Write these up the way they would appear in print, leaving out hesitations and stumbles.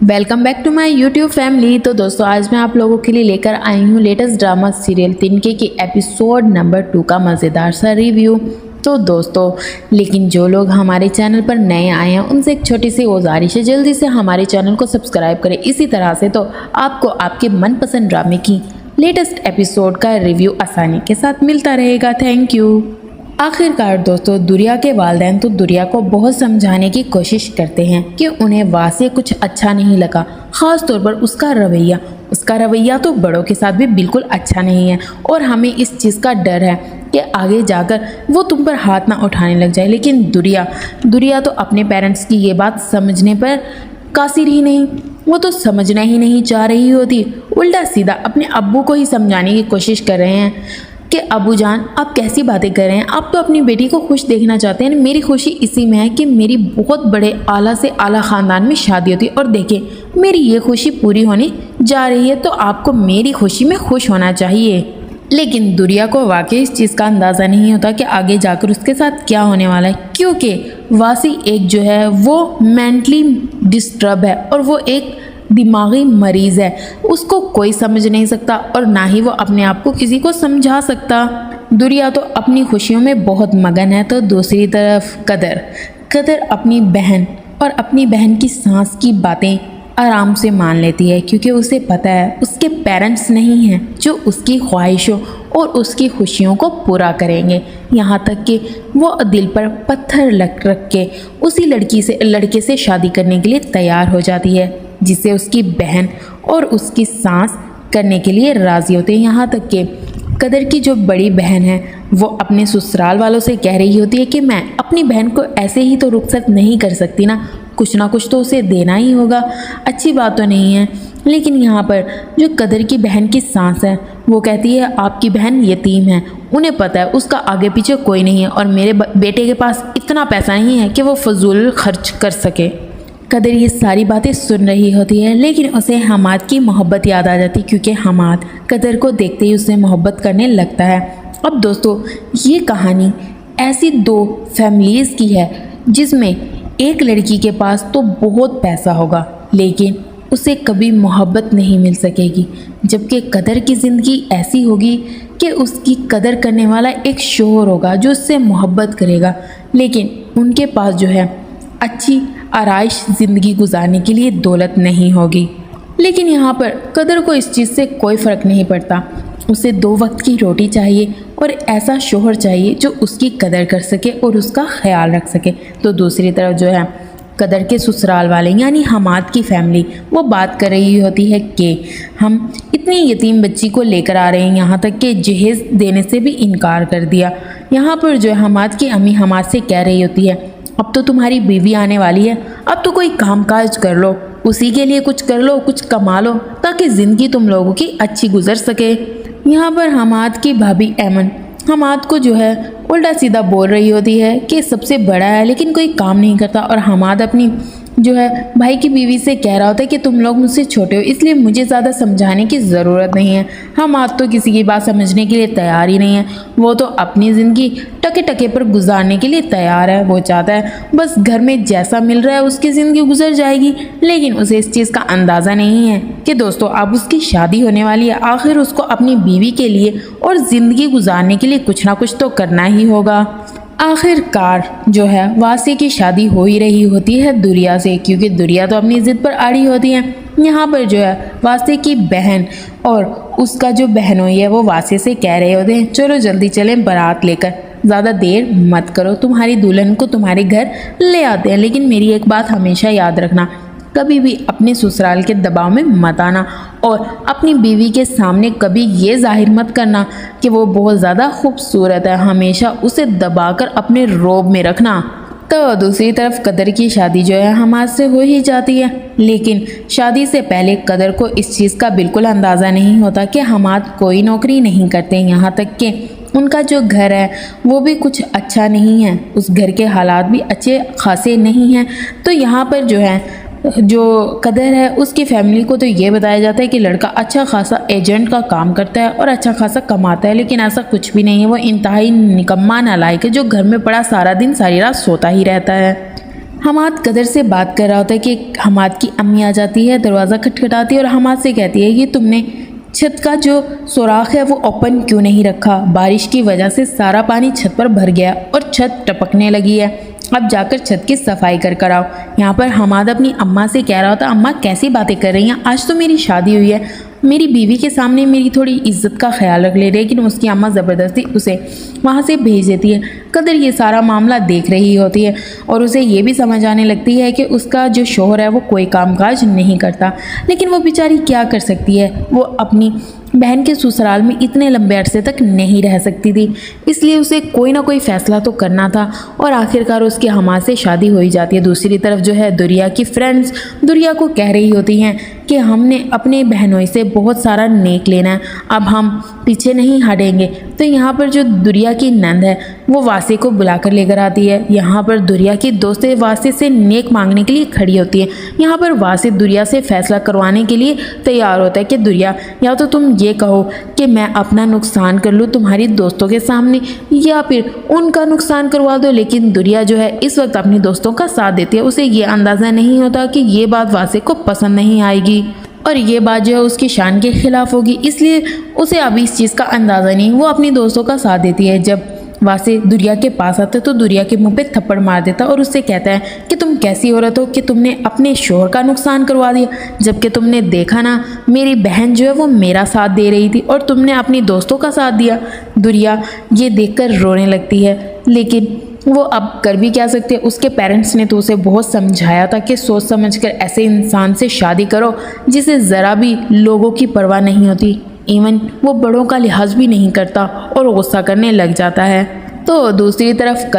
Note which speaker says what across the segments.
Speaker 1: Welcome back to my YouTube family. तो दोस्तों आज मैं आप लोगों के लिए लेकर आई हूँ लेटेस्ट ड्रामा सीरियल तिनके के एपिसोड नंबर 2 का मज़ेदार सा रिव्यू। तो दोस्तों लेकिन जो लोग हमारे चैनल पर नए आए हैं उनसे एक छोटी सी गुजारिश है, जल्दी से हमारे चैनल को सब्सक्राइब करें। इसी तरह से तो आपको आपके मनपसंद ड्रामे की लेटेस्ट एपिसोड का रिव्यू आसानी के साथ मिलता रहेगा। Thank you. आखिरकार दोस्तों दुरिया के वालिदैन तो दुरिया को बहुत समझाने की कोशिश करते हैं कि उन्हें वासे कुछ अच्छा नहीं लगा, ख़ास तौर पर उसका रवैया तो बड़ों के साथ भी बिल्कुल अच्छा नहीं है और हमें इस चीज़ का डर है कि आगे जाकर वो तुम पर हाथ ना उठाने लग जाए। लेकिन दुरिया तो अपने पेरेंट्स की ये बात समझने पर कासिर ही नहीं, वो तो समझना ही नहीं चाह रही होती, उल्टा सीधा अपने अब्बू को ही समझाने की कोशिश कर रहे हैं कि अबू जान आप कैसी बातें कर रहे हैं, आप तो अपनी बेटी को खुश देखना चाहते हैं। मेरी खुशी इसी में है कि मेरी बहुत बड़े आला से आला ख़ानदान में शादी होती है और देखिए मेरी ये खुशी पूरी होने जा रही है, तो आपको मेरी खुशी में खुश होना चाहिए। लेकिन दुरिया को वाकई इस चीज़ का अंदाज़ा नहीं होता कि आगे जाकर उसके साथ क्या होने वाला है, क्योंकि वासी एक जो है वो मेंटली डिस्टर्ब है और वो एक दिमागी मरीज़ है, उसको कोई समझ नहीं सकता और ना ही वो अपने आप को किसी को समझा सकता। दुरिया तो अपनी खुशियों में बहुत मगन है, तो दूसरी तरफ कदर अपनी बहन और अपनी बहन की सास की बातें आराम से मान लेती है, क्योंकि उसे पता है उसके पेरेंट्स नहीं हैं जो उसकी ख्वाहिशों और उसकी खुशियों को पूरा करेंगे। यहाँ तक कि वो दिल पर पत्थर रख के उसी लड़के से शादी करने के लिए तैयार हो जाती है, जिसे उसकी बहन और उसकी सास करने के लिए राज़ी होते हैं। यहाँ तक कि कदर की जो बड़ी बहन है वो अपने ससुराल वालों से कह रही होती है कि मैं अपनी बहन को ऐसे ही तो रुखसत नहीं कर सकती ना कुछ तो उसे देना ही होगा। अच्छी बात तो नहीं है, लेकिन यहाँ पर जो कदर की बहन की सास है वो कहती है आपकी बहन यतीम है, उन्हें पता है उसका आगे पीछे कोई नहीं है और मेरे बेटे के पास इतना पैसा नहीं है कि वो फजूल खर्च कर सके। कदर ये सारी बातें सुन रही होती है, लेकिन उसे हमाद की मोहब्बत याद आ जाती, क्योंकि हमाद कदर को देखते ही उससे मोहब्बत करने लगता है। अब दोस्तों ये कहानी ऐसी दो फैमिलीज़ की है जिसमें एक लड़की के पास तो बहुत पैसा होगा लेकिन उसे कभी मोहब्बत नहीं मिल सकेगी, जबकि कदर की ज़िंदगी ऐसी होगी कि उसकी कदर करने वाला एक शोहर होगा जो उससे मोहब्बत करेगा, लेकिन उनके पास जो है अच्छी आराइश ज़िंदगी गुजारने के लिए दौलत नहीं होगी। लेकिन यहाँ पर कदर को इस चीज़ से कोई फ़र्क नहीं पड़ता, उसे 2 वक्त की रोटी चाहिए और ऐसा शोहर चाहिए जो उसकी कदर कर सके और उसका ख्याल रख सके। तो दूसरी तरफ जो है कदर के ससुराल वाले यानी हमाद की फैमिली वो बात कर रही होती है कि हम इतनी यतीम बच्ची को लेकर आ रहे हैं, यहाँ तक कि जहेज़ देने से भी इनकार कर दिया। यहाँ पर जो है हमाद की अम्मी हमाद से कह रही होती है अब तो तुम्हारी बीवी आने वाली है, अब तो कोई कामकाज कर लो, उसी के लिए कुछ कर लो, कुछ कमा लो ताकि ज़िंदगी तुम लोगों की अच्छी गुजर सके। यहाँ पर हमाद की भाभी ऐमन हमाद को जो है उल्टा सीधा बोल रही होती है कि सबसे बड़ा है लेकिन कोई काम नहीं करता, और हमाद अपनी जो है भाई की बीवी से कह रहा होता है कि तुम लोग मुझसे छोटे हो इसलिए मुझे ज़्यादा समझाने की ज़रूरत नहीं है। हमाद तो किसी की बात समझने के लिए तैयार ही नहीं है, वो तो अपनी ज़िंदगी टके पर गुजारने के लिए तैयार है। वो चाहता है बस घर में जैसा मिल रहा है उसकी ज़िंदगी गुजर जाएगी, लेकिन उसे इस चीज़ का अंदाज़ा नहीं है कि दोस्तों अब उसकी शादी होने वाली है, आखिर उसको अपनी बीवी के लिए और ज़िंदगी गुजारने के लिए कुछ ना कुछ तो करना ही होगा। आखिरकार जो है वासी की शादी हो ही रही होती है दुरिया से, क्योंकि दुरिया तो अपनी ज़िद पर अड़ी होती है। यहाँ पर जो है वासी की बहन और उसका जो बहनोई है वो वासी से कह रहे होते हैं चलो जल्दी चलें बारात लेकर, ज़्यादा देर मत करो, तुम्हारी दुल्हन को तुम्हारे घर ले आते हैं, लेकिन मेरी एक बात हमेशा याद रखना, कभी भी अपने ससुराल के दबाव में मत आना और अपनी बीवी के सामने कभी ये जाहिर मत करना कि वो बहुत ज़्यादा खूबसूरत है, हमेशा उसे दबाकर अपने रोब में रखना। तो दूसरी तरफ कदर की शादी जो है हमाद से हो ही जाती है, लेकिन शादी से पहले कदर को इस चीज़ का बिल्कुल अंदाज़ा नहीं होता कि हमाद कोई नौकरी नहीं करते, यहाँ तक कि उनका जो घर है वो भी कुछ अच्छा नहीं है, उस घर के हालात भी अच्छे खासे नहीं हैं। तो यहाँ पर जो है जो कदर है उसकी फैमिली को तो ये बताया जाता है कि लड़का अच्छा खासा एजेंट का काम करता है और अच्छा खासा कमाता है, लेकिन ऐसा कुछ भी नहीं है, वो इंतहाई निकम्मा नालायक है जो घर में पड़ा सारा दिन सारी रात सोता ही रहता है। हमाद कदर से बात कर रहा होता है कि हमाद की अम्मी आ जाती है, दरवाज़ा खटखटाती है और हमाद से कहती है कि तुमने छत का जो सुराख है वो ओपन क्यों नहीं रखा। बारिश की वजह से सारा पानी छत पर भर गया और छत टपकने लगी है। अब जाकर छत की सफाई कर आओ। यहाँ पर हमाद अपनी अम्मा से कह रहा होता, अम्मा कैसी बातें कर रही हैं, आज तो मेरी शादी हुई है, मेरी बीवी के सामने मेरी थोड़ी इज्जत का ख्याल रख ले। लेकिन उसकी अम्मा ज़बरदस्ती उसे वहाँ से भेज देती है। कदर ये सारा मामला देख रही होती है और उसे ये भी समझ आने लगती है कि उसका जो शौहर है वो कोई कामकाज नहीं करता। लेकिन वो बेचारी क्या कर सकती है, वो अपनी बहन के ससुराल में इतने लंबे अरसे तक नहीं रह सकती थी, इसलिए उसे कोई ना कोई फ़ैसला तो करना था और आखिरकार उसके हमाद से शादी हो ही जाती है। दूसरी तरफ जो है दुरिया की फ्रेंड्स दुरिया को कह रही होती हैं कि हमने अपने बहनों से बहुत सारा नेक लेना है, अब हम पीछे नहीं हटेंगे। तो यहाँ पर जो दुरिया की नंद है वो वासे को बुलाकर लेकर आती है। यहाँ पर दुरिया की दोस्तें वासे से नेक मांगने के लिए खड़ी होती है। यहाँ पर वासे दुरिया से फैसला करवाने के लिए तैयार होता है कि दुरिया, या तो तुम ये कहो कि मैं अपना नुकसान कर लूँ तुम्हारी दोस्तों के सामने, या फिर उनका नुकसान करवा दो। लेकिन दुरिया जो है इस वक्त अपनी दोस्तों का साथ देती है। उसे ये अंदाज़ा नहीं होता कि ये बात वासे को पसंद नहीं आएगी और ये बात जो है उसकी शान के खिलाफ होगी, इसलिए उसे अभी इस चीज़ का अंदाज़ा नहीं। वो अपनी दोस्तों का साथ देती है। जब वासे दुरिया के पास आता है तो दुरिया के मुंह पे थप्पड़ मार देता और उससे कहता है कि तुम कैसी औरत हो कि तुमने अपने शोहर का नुकसान करवा दिया, जबकि तुमने देखा ना मेरी बहन जो है वो मेरा साथ दे रही थी और तुमने अपनी दोस्तों का साथ दिया। दुरिया ये देखकर रोने लगती है, लेकिन वो अब कर भी क्या सकते हैं। उसके पेरेंट्स ने तो उसे बहुत समझाया था कि सोच समझकर ऐसे इंसान से शादी करो जिसे ज़रा भी लोगों की परवाह नहीं होती, इवन वो बड़ों का लिहाज भी नहीं करता और गुस्सा करने लग जाता है। तो दूसरी तरफ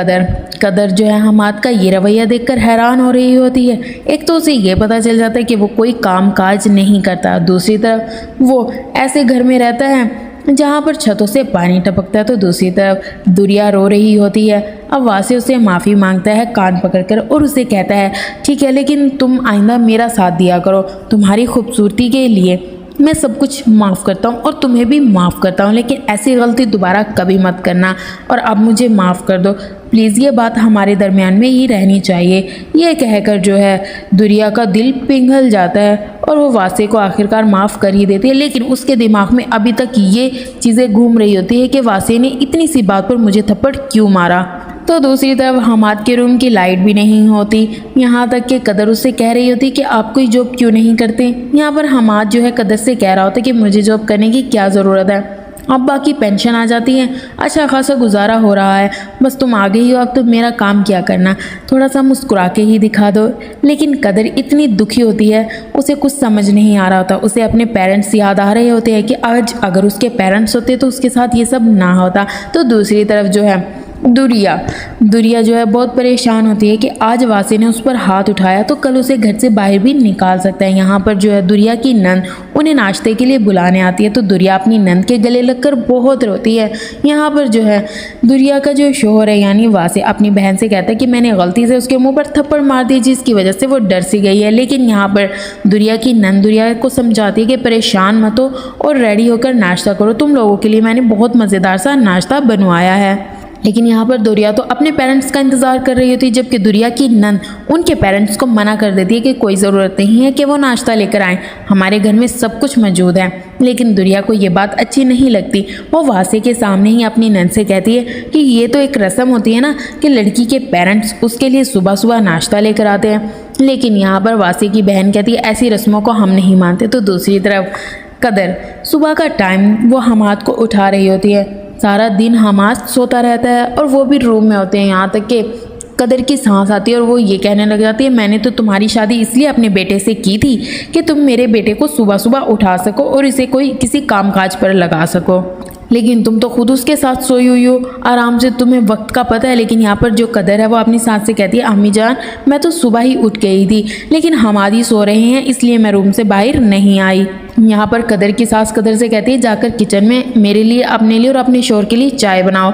Speaker 1: कदर जो है हमाद का ये रवैया देखकर हैरान हो रही होती है। एक तो उसे ये पता चल जाता है कि वो कोई काम काज नहीं करता, दूसरी तरफ वो ऐसे घर में रहता है जहाँ पर छतों से पानी टपकता है। तो दूसरी तरफ दुरिया रो रही होती है। अब वासे उसे माफ़ी मांगता है कान पकड़कर और उसे कहता है ठीक है, लेकिन तुम आइंदा मेरा साथ दिया करो, तुम्हारी खूबसूरती के लिए मैं सब कुछ माफ़ करता हूँ और तुम्हें भी माफ़ करता हूँ, लेकिन ऐसी गलती दोबारा कभी मत करना और अब मुझे माफ़ कर दो प्लीज़, ये बात हमारे दरमियान में ही रहनी चाहिए। ये कहकर जो है दुरिया का दिल पिघल जाता है और वो वासे को आखिरकार माफ़ कर ही देती है। लेकिन उसके दिमाग में अभी तक ये चीज़ें घूम रही होती है कि वासे ने इतनी सी बात पर मुझे थप्पड़ क्यों मारा। तो दूसरी तरफ हमाद के रूम की लाइट भी नहीं होती, यहाँ तक कि कदर उससे कह रही होती कि आप कोई जॉब क्यों नहीं करते। यहाँ पर हमाद जो है कदर से कह रहा होता कि मुझे जॉब करने की क्या ज़रूरत है, अब बाकी पेंशन आ जाती है, अच्छा खासा गुजारा हो रहा है, बस तुम आ गई हो, अब तो मेरा काम क्या करना, थोड़ा सा मुस्कुरा के ही दिखा दो। लेकिन कदर इतनी दुखी होती है, उसे कुछ समझ नहीं आ रहा होता। उसे अपने पेरेंट्स याद आ रहे होते हैं कि आज अगर उसके पेरेंट्स होते तो उसके साथ ये सब ना होता। तो दूसरी तरफ जो है दुरिया जो है बहुत परेशान होती है कि आज वासे ने उस पर हाथ उठाया तो कल उसे घर से बाहर भी निकाल सकता है। यहाँ पर जो है दुरिया की नंद उन्हें नाश्ते के लिए बुलाने आती है तो दुरिया अपनी नंद के गले लगकर बहुत रोती है। यहाँ पर जो है दुरिया का जो शोहर है यानी वासे अपनी बहन से कहता है कि मैंने गलती से उसके मुंह पर थप्पड़ मार दी जिसकी वजह से वो डर सी गई है। लेकिन यहाँ पर दुरिया की नंद दुरिया को समझाती है कि परेशान मत हो और रेडी होकर नाश्ता करो, तुम लोगों के लिए मैंने बहुत मज़ेदार सा नाश्ता बनवाया है। लेकिन यहाँ पर दुरिया तो अपने पेरेंट्स का इंतज़ार कर रही होती है, जबकि दुरिया की नंद उनके पेरेंट्स को मना कर देती है कि कोई ज़रूरत नहीं है कि वो नाश्ता लेकर आएँ, हमारे घर में सब कुछ मौजूद है। लेकिन दुरिया को ये बात अच्छी नहीं लगती। वो वासे के सामने ही अपनी नंद से कहती है कि ये तो एक रस्म होती है ना कि लड़की के पेरेंट्स उसके लिए सुबह सुबह नाश्ता लेकर आते हैं। लेकिन यहाँ पर वासे की बहन कहती है ऐसी रस्मों को हम नहीं मानते। तो दूसरी तरफ कदर सुबह का टाइम वो हमाद को उठा रही होती है। सारा दिन हमाद सोता रहता है और वो भी रूम में होते हैं। यहाँ तक कि कदर की सांस आती है और वो ये कहने लग जाती है मैंने तो तुम्हारी शादी इसलिए अपने बेटे से की थी कि तुम मेरे बेटे को सुबह सुबह उठा सको और इसे कोई किसी कामकाज पर लगा सको, लेकिन तुम तो खुद उसके साथ सोई हुई हो आराम से, तुम्हें वक्त का पता है। लेकिन यहाँ पर जो कदर है वो अपनी सास से कहती है अम्मी जान मैं तो सुबह ही उठ गई थी, लेकिन हमारी सो रहे हैं इसलिए मैं रूम से बाहर नहीं आई। यहाँ पर कदर की सास कदर से कहती है जाकर किचन में मेरे लिए, अपने लिए और अपने शोहर के लिए चाय बनाओ,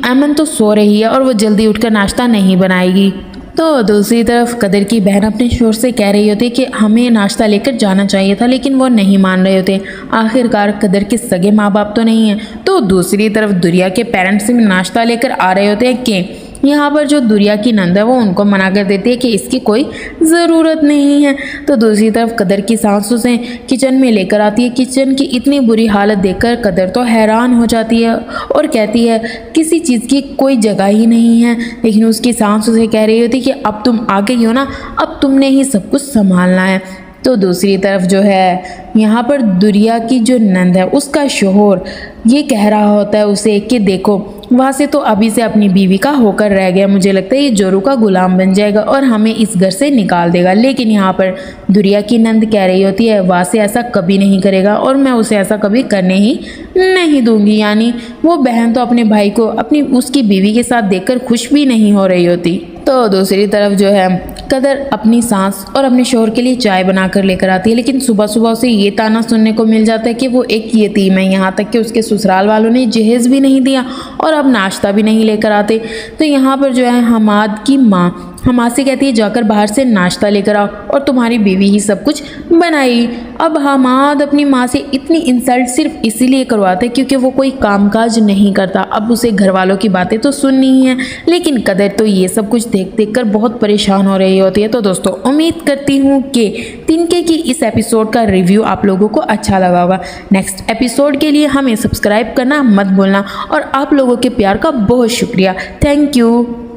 Speaker 1: अमन तो सो रही है और वो जल्दी उठकर नाश्ता नहीं बनाएगी। तो दूसरी तरफ कदर की बहन अपने शोहर से कह रही होती कि हमें नाश्ता लेकर जाना चाहिए था, लेकिन वो नहीं मान रहे होते। आखिरकार कदर के सगे माँ बाप तो नहीं हैं। तो दूसरी तरफ दुरिया के पेरेंट्स भी नाश्ता लेकर आ रहे होते हैं कि यहाँ पर जो दुरिया की नंद है वो उनको मना कर देती है कि इसकी कोई ज़रूरत नहीं है। तो दूसरी तरफ कदर की सास उसे किचन में लेकर आती है। किचन की इतनी बुरी हालत देखकर कदर तो हैरान हो जाती है और कहती है किसी चीज़ की कोई जगह ही नहीं है। लेकिन उसकी सास उसे कह रही होती कि अब तुम आ गई हो ना, अब तुमने ही सब कुछ संभालना है। तो दूसरी तरफ जो है यहाँ पर दुरिया की जो नंद है उसका शोहर ये कह रहा होता है उसे कि देखो वहाँ से तो अभी से अपनी बीवी का होकर रह गया, मुझे लगता है ये जोरू का गुलाम बन जाएगा और हमें इस घर से निकाल देगा। लेकिन यहाँ पर दुरिया की नंद कह रही होती है वहाँ से ऐसा कभी नहीं करेगा और मैं उसे ऐसा कभी करने ही नहीं दूंगी। यानी वो बहन तो अपने भाई को अपनी उसकी बीवी के साथ देखकर खुश भी नहीं हो रही होती। तो दूसरी तरफ जो है कदर अपनी सास और अपने शोहर के लिए चाय बनाकर लेकर आती है। लेकिन सुबह सुबह उसे ये ताना सुनने को मिल जाता है कि वो एक यतीम है, यहाँ तक कि उसके ससुराल वालों ने जहेज भी नहीं दिया और अब नाश्ता भी नहीं लेकर आते। तो यहाँ पर जो है हमाद की माँ हमाद से कहती है जाकर बाहर से नाश्ता लेकर आओ और तुम्हारी बीवी ही सब कुछ बनाई। अब हमाद अपनी माँ से इतनी इंसल्ट सिर्फ इसीलिए करवाते क्योंकि वो कोई कामकाज नहीं करता। अब उसे घर वालों की बातें तो सुननी ही है, लेकिन कदर तो ये सब कुछ देख देख कर बहुत परेशान हो रही होती है। तो दोस्तों उम्मीद करती हूँ कि तिनके की इस एपिसोड का रिव्यू आप लोगों को अच्छा लगा होगा। नेक्स्ट एपिसोड के लिए हमें सब्सक्राइब करना मत भूलना और आप लोगों के प्यार का बहुत शुक्रिया। Thank you.